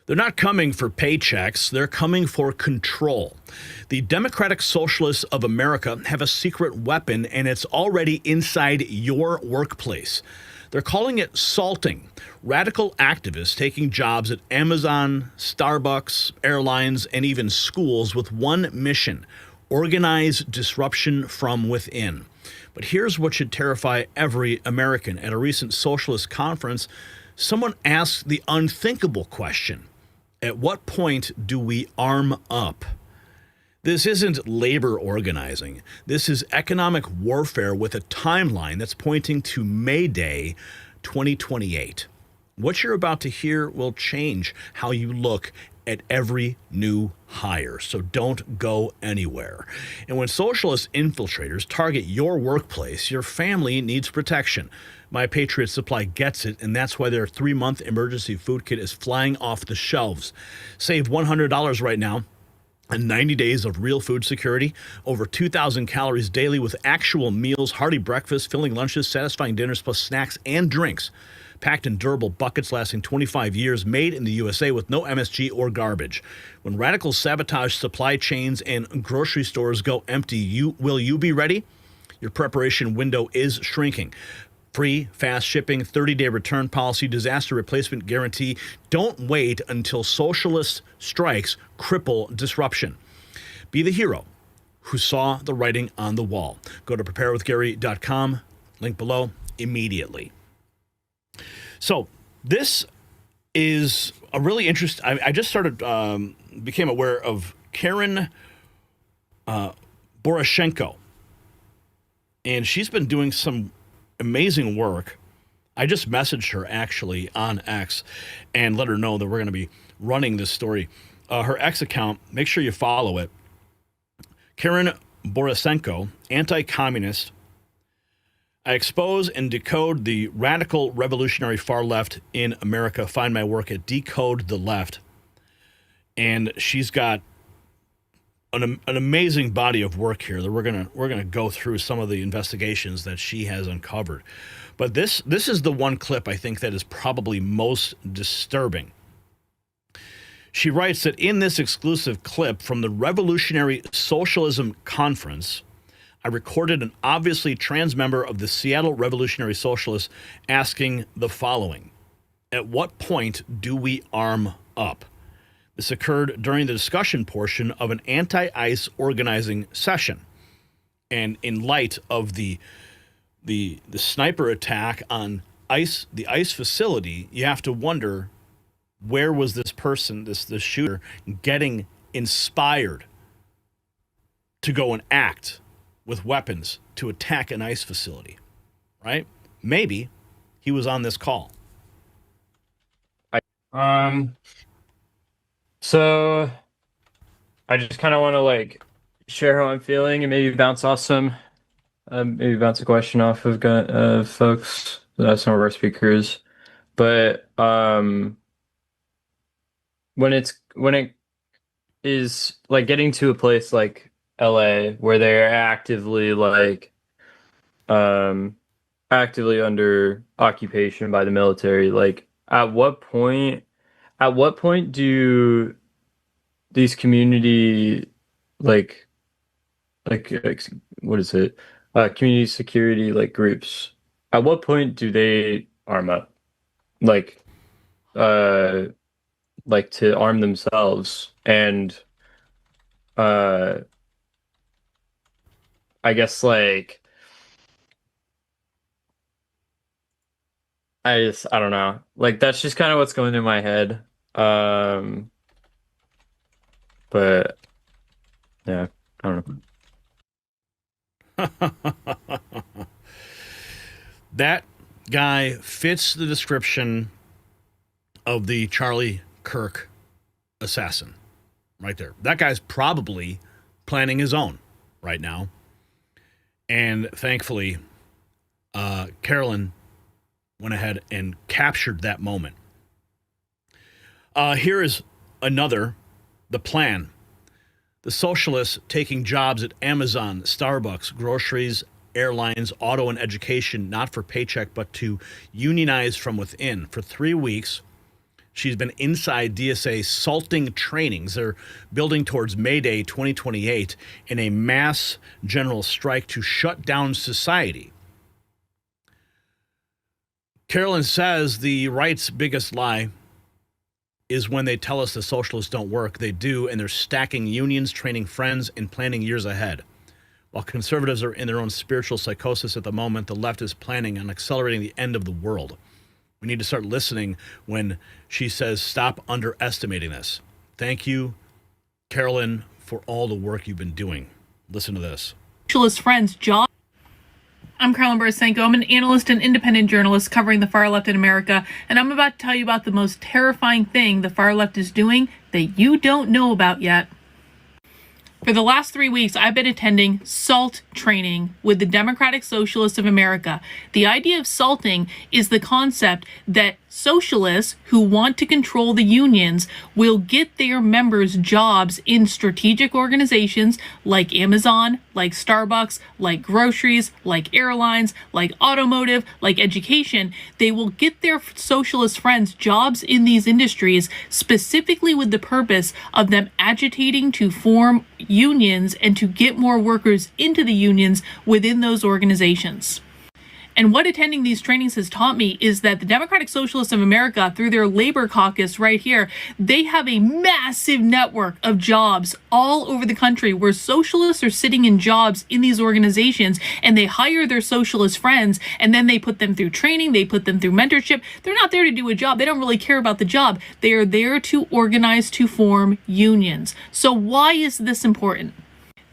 They're not coming for paychecks. They're coming for control. The Democratic Socialists of America have a secret weapon, and it's already inside your workplace. They're calling it salting. Radical activists taking jobs at Amazon, Starbucks, airlines, and even schools with one mission: organize disruption from within. But here's what should terrify every American. At a recent socialist conference, someone asked the unthinkable question: at what point do we arm up? This isn't labor organizing. This is economic warfare with a timeline that's pointing to May Day 2028. What you're about to hear will change how you look at every new hire, so don't go anywhere. And when socialist infiltrators target your workplace, your family needs protection. My Patriot Supply gets it, and that's why their 3-month emergency food kit is flying off the shelves. Save $100 right now and 90 days of real food security, over 2,000 calories daily with actual meals, hearty breakfast, filling lunches, satisfying dinners, plus snacks and drinks. Packed in durable buckets lasting 25 years, made in the USA with no MSG or garbage. When radicals sabotage supply chains and grocery stores go empty, will you be ready? Your preparation window is shrinking. Free, fast shipping, 30-day return policy, disaster replacement guarantee. Don't wait until socialist strikes cripple disruption. Be the hero who saw the writing on the wall. Go to preparewithgary.com, link below, immediately. So this is a really interesting. I just became aware of Karlyn Borysenko, and she's been doing some amazing work. I just messaged her actually on X and let her know that we're going to be running this story. Her X account, make sure you follow it. Karlyn Borysenko, anti-communist. I expose and decode the radical revolutionary far left in America. Find my work at Decode the Left. And she's got an amazing body of work here that we're gonna go through some of the investigations that she has uncovered. But this is the one clip I think that is probably most disturbing. She writes that in this exclusive clip from the Revolutionary Socialism Conference, I recorded an obviously trans member of the Seattle Revolutionary Socialist asking the following: at what point do we arm up? This occurred during the discussion portion of an anti-ICE organizing session. And in light of the sniper attack on the ICE facility, you have to wonder, where was this person, this shooter, getting inspired to go and act with weapons to attack an ICE facility, right? Maybe he was on this call. So I just kind of want to share how I'm feeling and maybe bounce a question off of folks, some of our speakers. But when it is getting to a place like LA where they're actively under occupation by the military, at what point do these community what is it? Community security groups, at what point do they arm up? To arm themselves and I guess I don't know. That's just kind of what's going through my head. But yeah, I don't know. That guy fits the description of the Charlie Kirk assassin right there. That guy's probably planning his own right now. And thankfully, Karlyn went ahead and captured that moment. Here is the plan. The socialists taking jobs at Amazon, Starbucks, groceries, airlines, auto, and education, not for paycheck, but to unionize from within. For 3 weeks, She's been inside DSA salting trainings. They're building towards May Day 2028 in a mass general strike to shut down society. Karlyn says the right's biggest lie is when they tell us the socialists don't work. They do, and they're stacking unions, training friends, and planning years ahead. While conservatives are in their own spiritual psychosis at the moment, the left is planning on accelerating the end of the world. We need to start listening when she says, stop underestimating this. Thank you, Karlyn, for all the work you've been doing. Listen to this. Socialist friends, John. I'm Karlyn Borysenko. I'm an analyst and independent journalist covering the far left in America, and I'm about to tell you about the most terrifying thing the far left is doing that you don't know about yet. For the last 3 weeks, I've been attending SALT training with the Democratic Socialists of America. The idea of salting is the concept that socialists who want to control the unions will get their members jobs in strategic organizations like Amazon, like Starbucks, like groceries, like airlines, like automotive, like education. They will get their socialist friends jobs in these industries specifically with the purpose of them agitating to form unions and to get more workers into the unions within those organizations. And what attending these trainings has taught me is that the Democratic Socialists of America, through their labor caucus right here, they have a massive network of jobs all over the country where socialists are sitting in jobs in these organizations, and they hire their socialist friends, and then they put them through training, they put them through mentorship. They're not there to do a job. They don't really care about the job. They are there to organize, to form unions. So why is this important?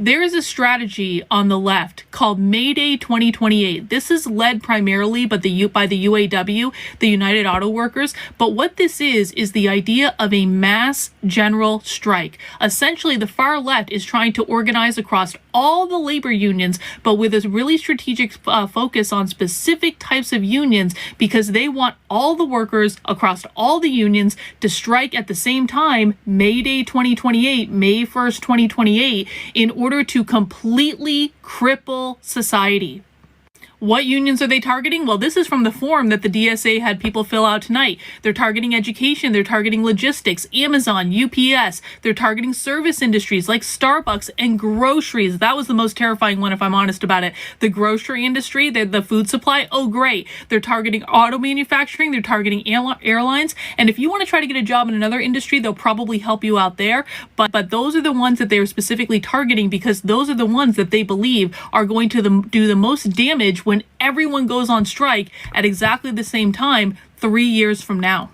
There is a strategy on the left called May Day 2028. This is led primarily by the UAW, the United Auto Workers. But what this is the idea of a mass general strike. Essentially, the far left is trying to organize across all the labor unions, but with a really strategic focus on specific types of unions, because they want all the workers across all the unions to strike at the same time, May Day 2028, May 1st, 2028, in order to completely cripple society. What unions are they targeting? Well, this is from the form that the DSA had people fill out tonight. They're targeting education, they're targeting logistics, Amazon, UPS, they're targeting service industries like Starbucks and groceries. That was the most terrifying one, if I'm honest about it. The grocery industry, the food supply, oh great. They're targeting auto manufacturing, they're targeting airlines, and if you want to try to get a job in another industry, they'll probably help you out there, but those are the ones that they're specifically targeting because those are the ones that they believe are going to do the most damage when everyone goes on strike at exactly the same time 3 years from now.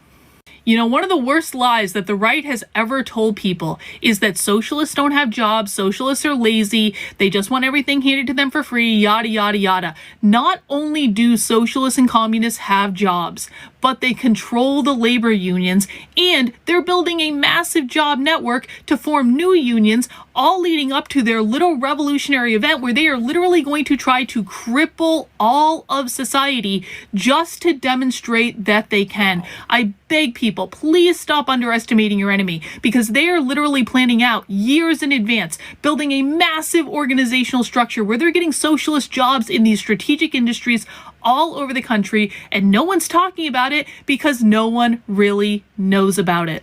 You know, one of the worst lies that the right has ever told people is that socialists don't have jobs, socialists are lazy, they just want everything handed to them for free, yada, yada, yada. Not only do socialists and communists have jobs, but they control the labor unions, and they're building a massive job network to form new unions, all leading up to their little revolutionary event where they are literally going to try to cripple all of society just to demonstrate that they can. I beg people, please stop underestimating your enemy, because they are literally planning out years in advance, building a massive organizational structure where they're getting socialist jobs in these strategic industries all over the country, and no one's talking about it because no one really knows about it.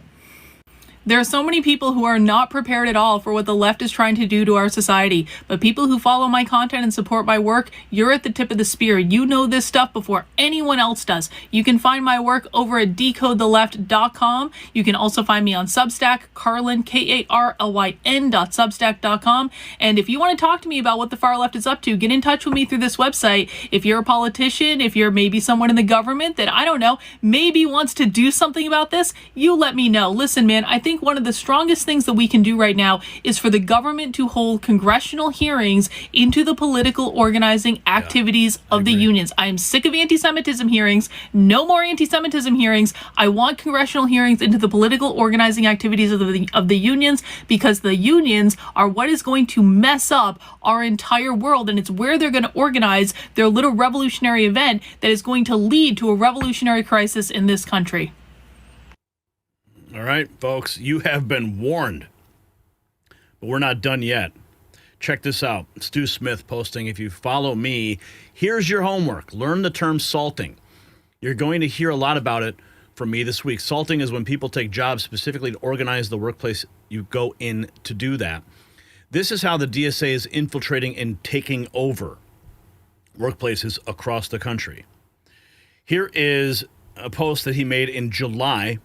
There are so many people who are not prepared at all for what the left is trying to do to our society. But people who follow my content and support my work, you're at the tip of the spear. You know this stuff before anyone else does. You can find my work over at decodetheleft.com. You can also find me on Substack, Karlyn, Karlyn.substack.com. And if you want to talk to me about what the far left is up to, get in touch with me through this website. If you're a politician, if you're maybe someone in the government that, I don't know, maybe wants to do something about this, you let me know. Listen, man, I think one of the strongest things that we can do right now is for the government to hold congressional hearings into the political organizing activities of the unions. I am sick of anti-Semitism hearings. No more anti-Semitism hearings. I want congressional hearings into the political organizing activities of the unions, because the unions are what is going to mess up our entire world, and it's where they're going to organize their little revolutionary event that is going to lead to a revolutionary crisis in this country. All right, folks, you have been warned, but we're not done yet. Check this out. Stu Smith posting, if you follow me, here's your homework. Learn the term salting. You're going to hear a lot about it from me this week. Salting is when people take jobs specifically to organize the workplace you go in to do that. This is how the DSA is infiltrating and taking over workplaces across the country. Here is a post that he made in July.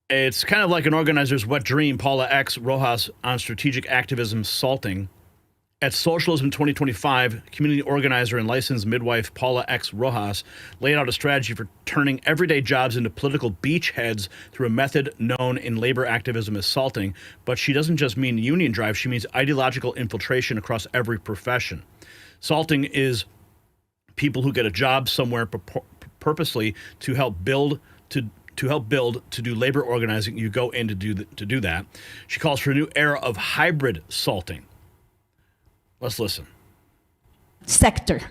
It's kind of like an organizer's wet dream. Paula X. Rojas on strategic activism salting. At Socialism 2025, community organizer and licensed midwife Paula X. Rojas laid out a strategy for turning everyday jobs into political beachheads through a method known in labor activism as salting. But she doesn't just mean union drive, she means ideological infiltration across every profession. Salting is people who get a job somewhere purposely to help build, to do labor organizing. You go in to do that. She calls for a new era of hybrid salting. Let's listen. Sector,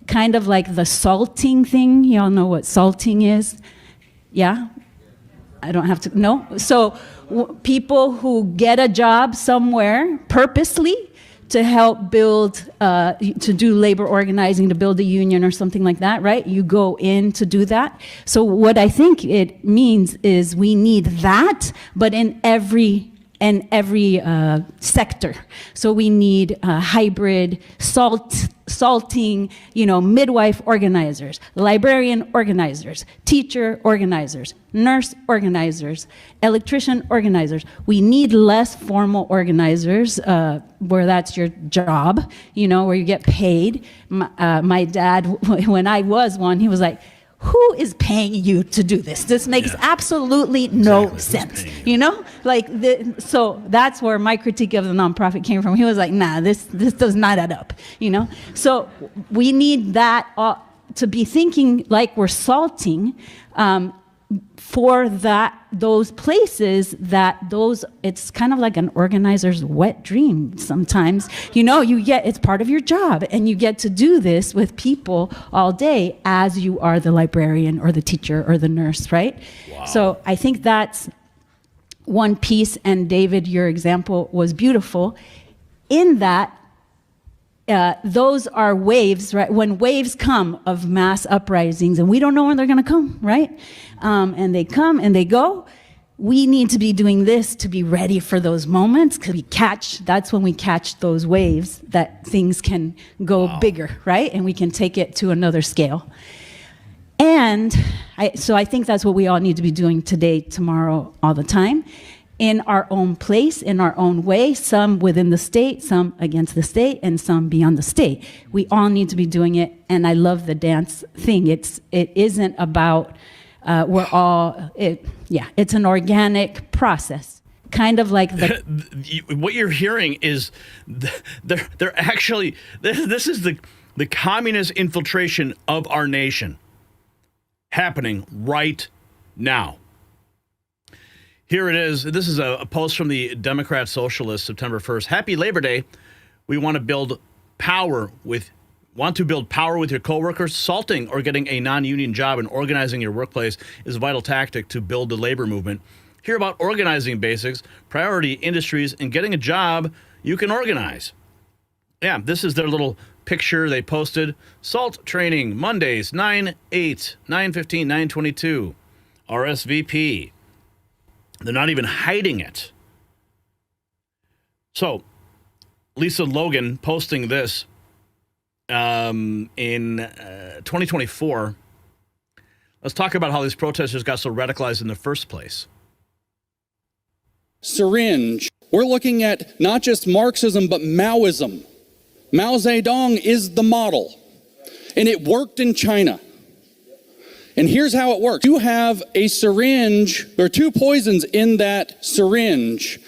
kind of like the salting thing. Y'all know what salting is? Yeah? I don't have to, no? So people who get a job somewhere purposely to help build, to do labor organizing, to build a union or something like that, right? You go in to do that. So what I think it means is we need that, but in every sector. So we need hybrid salting, midwife organizers, librarian organizers, teacher organizers, nurse organizers, electrician organizers. We need less formal organizers where that's your job, where you get paid. My dad, when I was one, he was like, who is paying you to do this? This makes absolutely no sense, so that's where my critique of the nonprofit came from. He was like, nah, this does not add up, So we need that to be thinking like we're salting for those places it's kind of like an organizer's wet dream sometimes. It's part of your job, and you get to do this with people all day as you are the librarian or the teacher or the nurse, right? Wow. So I think that's one piece, and David, your example was beautiful in that those are waves, right? When waves come of mass uprisings, and we don't know when they're going to come, right? And they come and they go. We need to be doing this to be ready for those moments, because that's when we catch those waves that things can go bigger, right? And we can take it to another scale. And so I think that's what we all need to be doing today, tomorrow, all the time. In our own place, in our own way, some within the state, some against the state, and some beyond the state. We all need to be doing it, and I love the dance thing. It isn't about it's an organic process, kind of like what you're hearing is they're actually this is the communist infiltration of our nation happening right now. Here it is. This is a post from the Democrat Socialist, September 1st. Happy Labor Day. We want to build power with your coworkers. Salting or getting a non-union job and organizing your workplace is a vital tactic to build the labor movement. Hear about organizing basics, priority industries, and getting a job you can organize. Yeah, this is their little picture they posted. SALT training, Mondays, 9/8, 9/15, 9/22. RSVP. They're not even hiding it. So, Lisa Logan posting this in 2024. Let's talk about how these protesters got so radicalized in the first place. Syringe. We're looking at not just Marxism, but Maoism. Mao Zedong is the model, and it worked in China. And here's how it works. You have a syringe. There are two poisons in that syringe.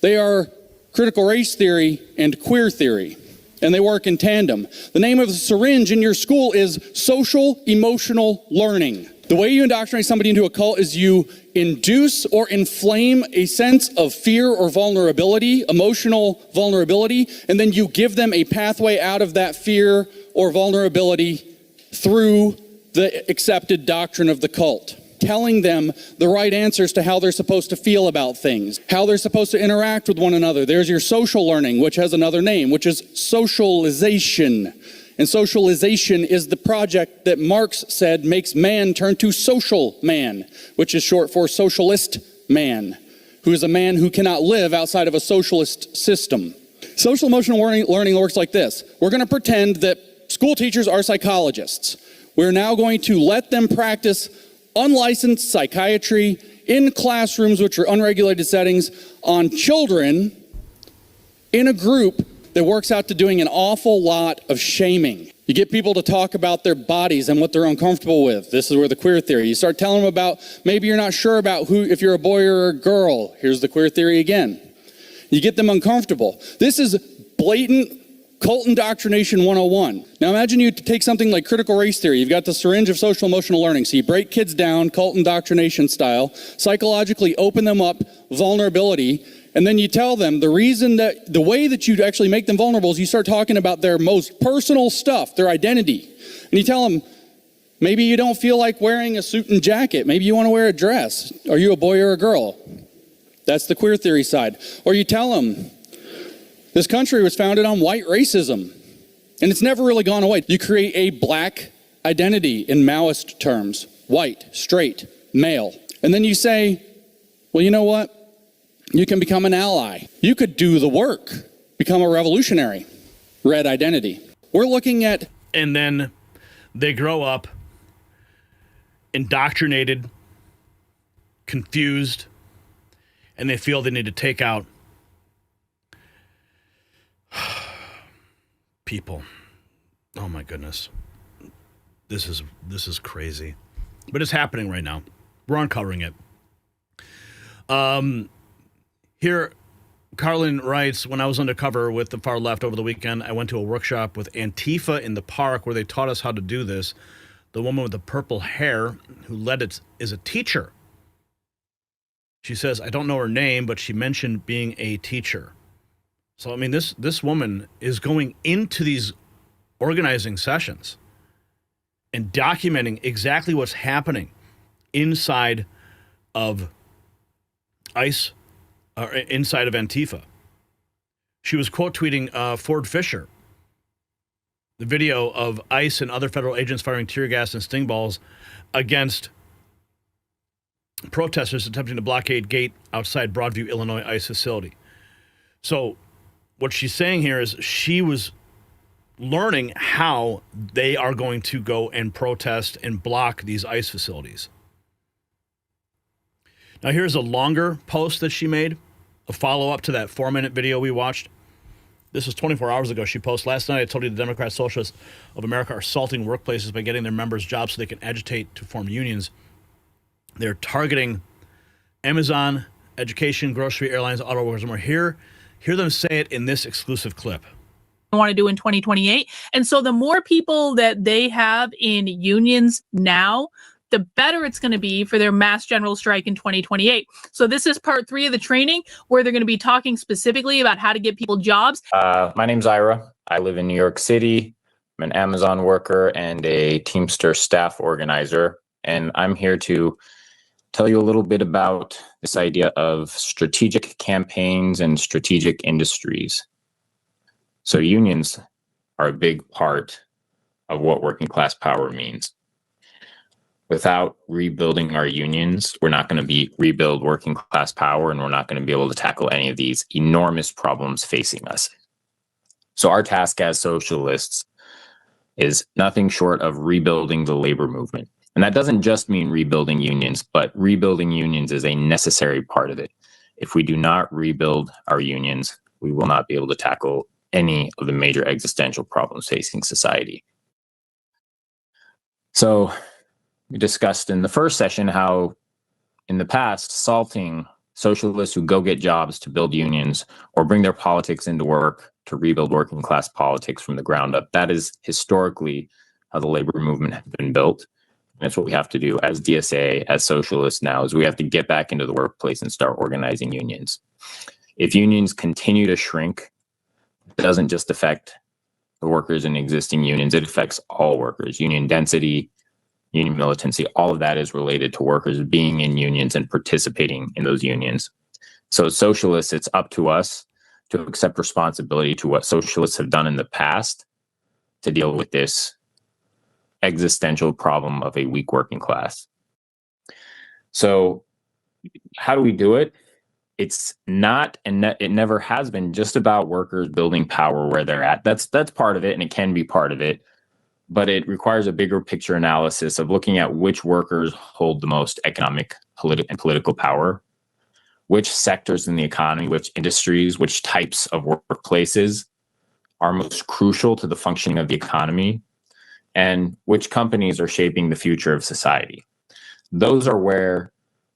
They are critical race theory and queer theory, and they work in tandem. The name of the syringe in your school is social emotional learning. The way you indoctrinate somebody into a cult is you induce or inflame a sense of fear or vulnerability, emotional vulnerability, and then you give them a pathway out of that fear or vulnerability through the accepted doctrine of the cult, telling them the right answers to how they're supposed to feel about things, how they're supposed to interact with one another. There's your social learning, which has another name, which is socialization. And socialization is the project that Marx said makes man turn to social man, which is short for socialist man, who is a man who cannot live outside of a socialist system. Social emotional learning works like this. We're going to pretend that school teachers are psychologists. We're now going to let them practice unlicensed psychiatry in classrooms, which are unregulated settings, on children in a group that works out to doing an awful lot of shaming. You get people to talk about their bodies and what they're uncomfortable with. This is where the queer theory. You start telling them about, maybe you're not sure about if you're a boy or a girl. Here's the queer theory again. You get them uncomfortable. This is blatant cult indoctrination 101. Now imagine you take something like critical race theory. You've got the syringe of social emotional learning. So you break kids down, cult indoctrination style, psychologically open them up, vulnerability, and then you tell them the way that you actually make them vulnerable is you start talking about their most personal stuff, their identity. And you tell them, maybe you don't feel like wearing a suit and jacket. Maybe you want to wear a dress. Are you a boy or a girl? That's the queer theory side. Or you tell them, this country was founded on white racism, and it's never really gone away. You create a black identity in Maoist terms, white, straight, male. And then you say, well, you know what? You can become an ally. You could do the work, become a revolutionary, red identity. We're looking at... And then they grow up indoctrinated, confused, and they feel they need to take out people. Oh my goodness. This is crazy. But it's happening right now. We're uncovering it. Here, Karlyn writes, when I was undercover with the far left over the weekend, I went to a workshop with Antifa in the park where they taught us how to do this. The woman with the purple hair who led it is a teacher. She says, I don't know her name, but she mentioned being a teacher. So, I mean, this woman is going into these organizing sessions and documenting exactly what's happening inside of ICE, or inside of Antifa. She was quote tweeting Ford Fisher, the video of ICE and other federal agents firing tear gas and sting balls against protesters attempting to blockade gate outside Broadview, Illinois ICE facility. So what she's saying here is she was learning how they are going to go and protest and block these ICE facilities. Now here's a longer post that she made, a follow-up to that 4-minute video we watched. This was 24 hours ago. She posted, last night I told you the Democrat Socialists of America are assaulting workplaces by getting their members jobs so they can agitate to form unions. They're targeting Amazon, education, grocery, airlines, auto workers, and more. Hear them say it in this exclusive clip. Want to do in 2028. And so the more people that they have in unions now, the better it's going to be for their mass general strike in 2028. So this is part 3 of the training where they're going to be talking specifically about how to get people jobs. My name's Ira. I live in New York City. I'm an Amazon worker and a Teamster staff organizer. And I'm here to tell you a little bit about this idea of strategic campaigns and strategic industries. So unions are a big part of what working class power means. Without rebuilding our unions, we're not going to rebuild working class power, and we're not going to be able to tackle any of these enormous problems facing us. So our task as socialists is nothing short of rebuilding the labor movement. And that doesn't just mean rebuilding unions, but rebuilding unions is a necessary part of it. If we do not rebuild our unions, we will not be able to tackle any of the major existential problems facing society. So we discussed in the first session how in the past, assaulting socialists who go get jobs to build unions or bring their politics into work to rebuild working class politics from the ground up, that is historically how the labor movement has been built. And that's what we have to do as DSA, as socialists now, is we have to get back into the workplace and start organizing unions. If unions continue to shrink, it doesn't just affect the workers in existing unions, it affects all workers. Union density, union militancy, all of that is related to workers being in unions and participating in those unions. So as socialists, it's up to us to accept responsibility to what socialists have done in the past to deal with this existential problem of a weak working class. So how do we do it? It's not, and it never has been, just about workers building power where they're at. That's part of it, and it can be part of it. But it requires a bigger picture analysis of looking at which workers hold the most economic and political power, which sectors in the economy, which industries, which types of workplaces are most crucial to the functioning of the economy, and which companies are shaping the future of society. Those are where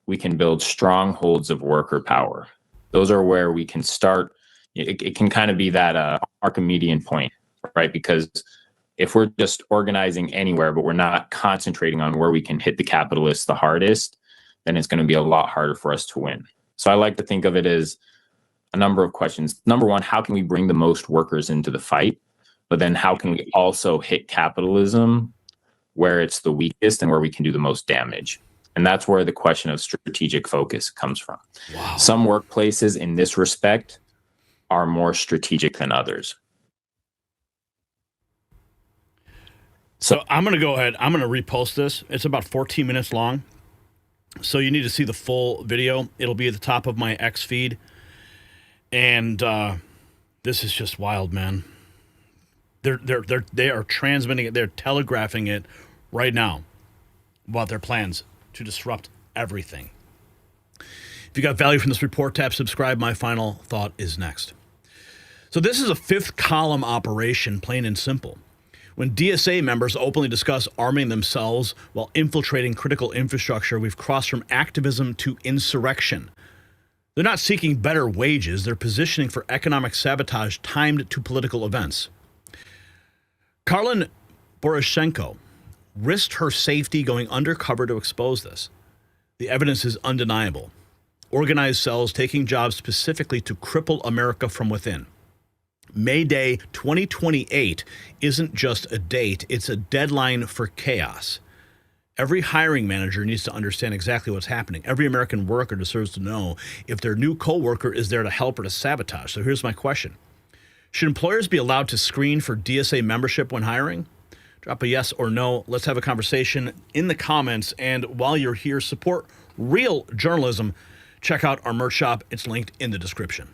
we can build strongholds of worker power. Those are where we can start. It can kind of be that Archimedean point, right? Because if we're just organizing anywhere, but we're not concentrating on where we can hit the capitalists the hardest, then it's going to be a lot harder for us to win. So I like to think of it as a number of questions. Number one, how can we bring the most workers into the fight? But then how can we also hit capitalism where it's the weakest and where we can do the most damage? And that's where the question of strategic focus comes from. Wow. Some workplaces in this respect are more strategic than others. So I'm going to go ahead. I'm going to repost this. It's about 14 minutes long. So you need to see the full video. It'll be at the top of my X feed. And this is just wild, man. They are transmitting it. They're telegraphing it right now about their plans to disrupt everything. If you got value from this report, tap subscribe. My final thought is next. So this is a fifth column operation, plain and simple. When DSA members openly discuss arming themselves while infiltrating critical infrastructure, we've crossed from activism to insurrection. They're not seeking better wages. They're positioning for economic sabotage timed to political events. Karlyn Borysenko risked her safety going undercover to expose this. The evidence is undeniable. Organized cells taking jobs specifically to cripple America from within. May Day 2028 isn't just a date, it's a deadline for chaos. Every hiring manager needs to understand exactly what's happening. Every American worker deserves to know if their new coworker is there to help or to sabotage. So here's my question. Should employers be allowed to screen for DSA membership when hiring? Drop a yes or no. Let's have a conversation in the comments. And while you're here, support real journalism. Check out our merch shop. It's linked in the description.